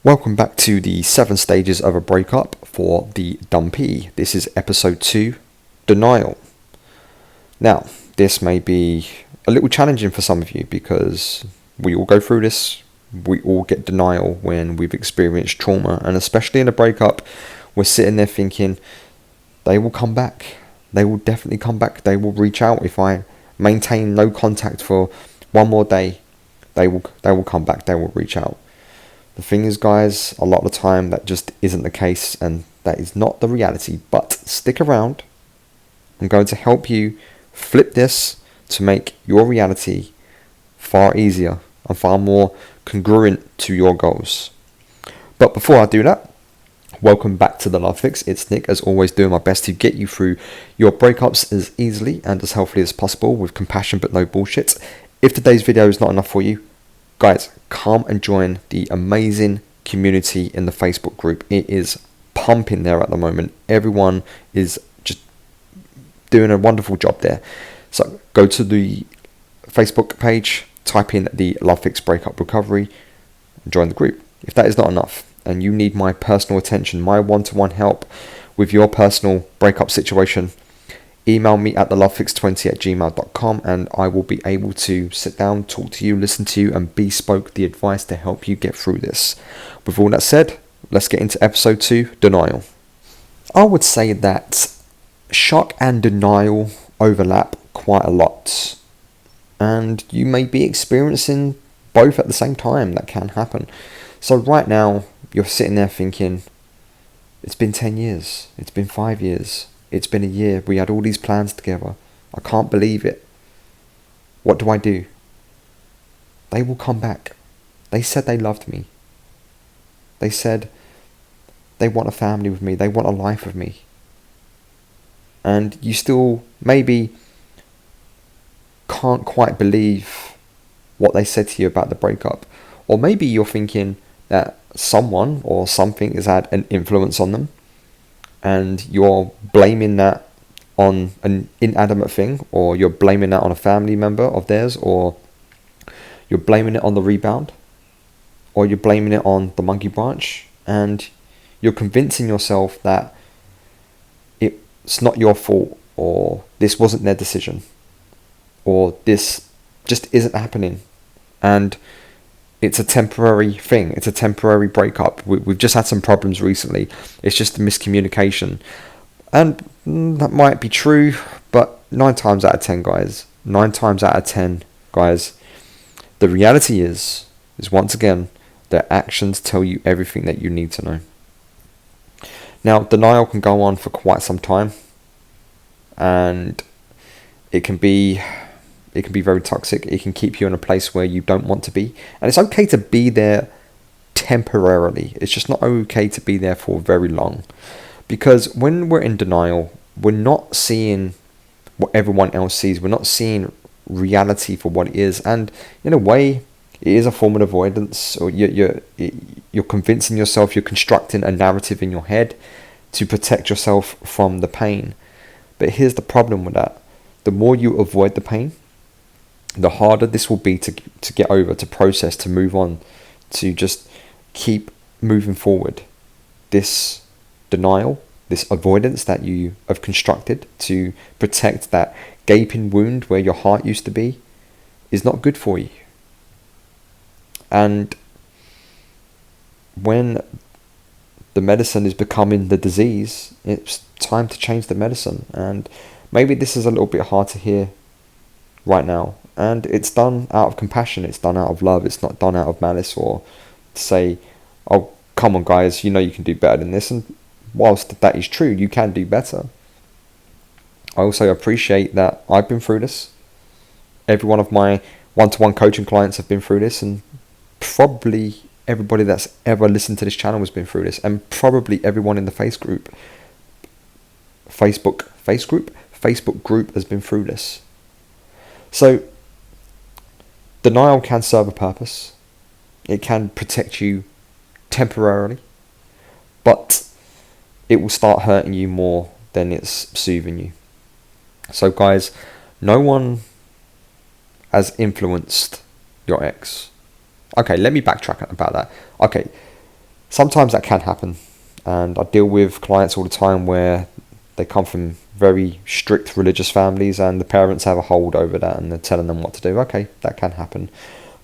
Welcome back to the 7 stages of a breakup for the Dumpee. This is episode 2, Denial. Now, this may be a little challenging for some of you because we all go through this. We all get denial when we've experienced trauma, and especially in a breakup, we're sitting there thinking, they will come back. They will definitely come back. They will reach out. If I maintain no contact for one more day, they will come back. They will reach out. The thing is, guys, a lot of the time that just isn't the case, and that is not the reality. But stick around. I'm going to help you flip this to make your reality far easier and far more congruent to your goals. But before I do that, welcome back to the Love Fix. It's Nick, as always, doing my best to get you through your breakups as easily and as healthily as possible with compassion but no bullshit. If today's video is not enough for you, guys, come and join the amazing community in the Facebook group. It is pumping there at the moment. Everyone is just doing a wonderful job there. So go to the Facebook page, type in the Love Fix Breakup Recovery, and join the group. If that is not enough, and you need my personal attention, my one-to-one help with your personal breakup situation, email me at thelovefix20@gmail.com, and I will be able to sit down, talk to you, listen to you, and bespoke the advice to help you get through this. With all that said, let's get into episode 2, Denial. I would say that shock and denial overlap quite a lot, and you may be experiencing both at the same time. That can happen. So right now, you're sitting there thinking, it's been 10 years, it's been 5 years, it's been a year, we had all these plans together, I can't believe it. What do I do? They will come back. They said they loved me. They said they want a family with me, they want a life with me. And you still maybe can't quite believe what they said to you about the breakup. Or maybe you're thinking that someone or something has had an influence on them, and you're blaming that on an inanimate thing, or you're blaming that on a family member of theirs, or you're blaming it on the rebound, or you're blaming it on the monkey branch, and you're convincing yourself that it's not your fault, or this wasn't their decision, or this just isn't happening, and it's a temporary thing. It's a temporary breakup. We've just had some problems recently. It's just a miscommunication. And that might be true, but 9 times out of 10, guys, the reality is once again, their actions tell you everything that you need to know. Now, denial can go on for quite some time, and it can be very toxic. It can keep you in a place where you don't want to be. And it's okay to be there temporarily. It's just not okay to be there for very long. Because when we're in denial, we're not seeing what everyone else sees. We're not seeing reality for what it is. And in a way, it is a form of avoidance. Or you're convincing yourself, you're constructing a narrative in your head to protect yourself from the pain. But here's the problem with that. The more you avoid the pain, the harder this will be to get over, to process, to move on, to just keep moving forward. This denial, this avoidance that you have constructed to protect that gaping wound where your heart used to be, is not good for you. And when the medicine is becoming the disease, it's time to change the medicine. And maybe this is a little bit hard to hear right now. And it's done out of compassion, it's done out of love, it's not done out of malice or to say, oh, come on guys, you know you can do better than this. And whilst that is true, you can do better. I also appreciate that I've been through this. Every one of my one-to-one coaching clients have been through this, and probably everybody that's ever listened to this channel has been through this, and probably everyone in the Facebook group has been through this. So denial can serve a purpose. It can protect you temporarily, but it will start hurting you more than it's soothing you. So guys, no one has influenced your ex. Okay, let me backtrack about that. Okay, sometimes that can happen. And I deal with clients all the time where they come from very strict religious families and the parents have a hold over that and they're telling them what to do. Okay, that can happen.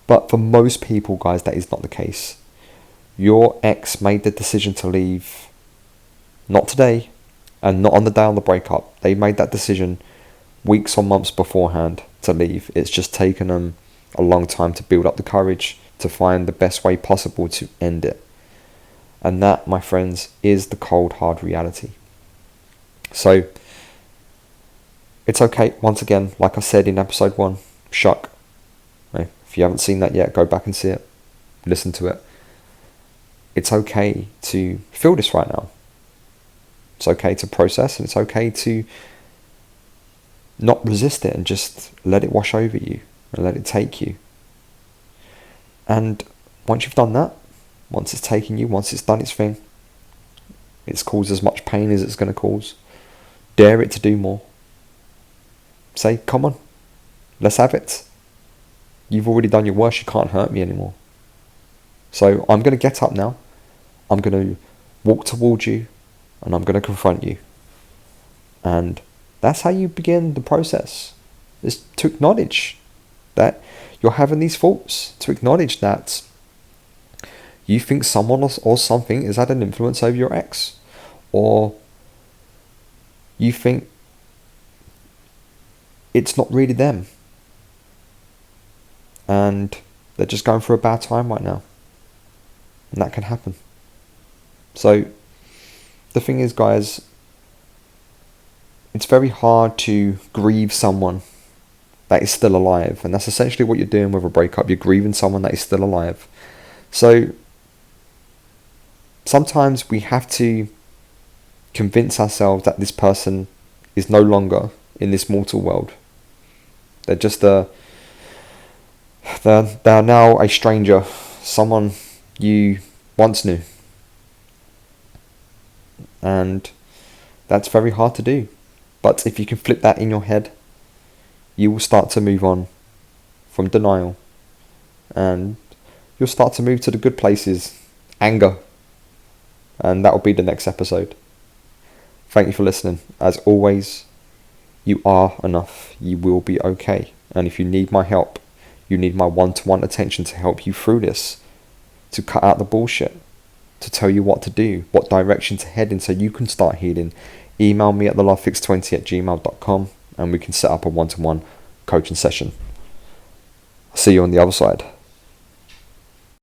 But for most people, guys, that is not the case. Your ex made the decision to leave, not today, and not on the day of the breakup. They made that decision weeks or months beforehand to leave. It's just taken them a long time to build up the courage to find the best way possible to end it. And that, my friends, is the cold, hard reality. So, it's okay, once again, like I said in episode 1, shock. If you haven't seen that yet, go back and see it. Listen to it. It's okay to feel this right now. It's okay to process, and it's okay to not resist it and just let it wash over you and let it take you. And once you've done that, once it's taken you, once it's done its thing, it's caused as much pain as it's going to cause, dare it to do more. Say, come on, let's have it. You've already done your worst, you can't hurt me anymore. So I'm going to get up now, I'm going to walk towards you, and I'm going to confront you. And that's how you begin the process, is to acknowledge that you're having these thoughts, to acknowledge that you think someone or something has had an influence over your ex, or you think it's not really them and they're just going through a bad time right now, and that can happen. So the thing is, guys, it's very hard to grieve someone that is still alive, and that's essentially what you're doing with a breakup. You're grieving someone that is still alive. So sometimes we have to convince ourselves that this person is no longer in this mortal world. They're just they're now a stranger, someone you once knew. And that's very hard to do. But if you can flip that in your head, you will start to move on from denial. And you'll start to move to the good places, anger. And that will be the next episode. Thank you for listening. As always, you are enough. You will be okay. And if you need my help, you need my one-to-one attention to help you through this, to cut out the bullshit, to tell you what to do, what direction to head in so you can start healing, email me at thelovefix20@gmail.com and we can set up a one-to-one coaching session. I'll see you on the other side.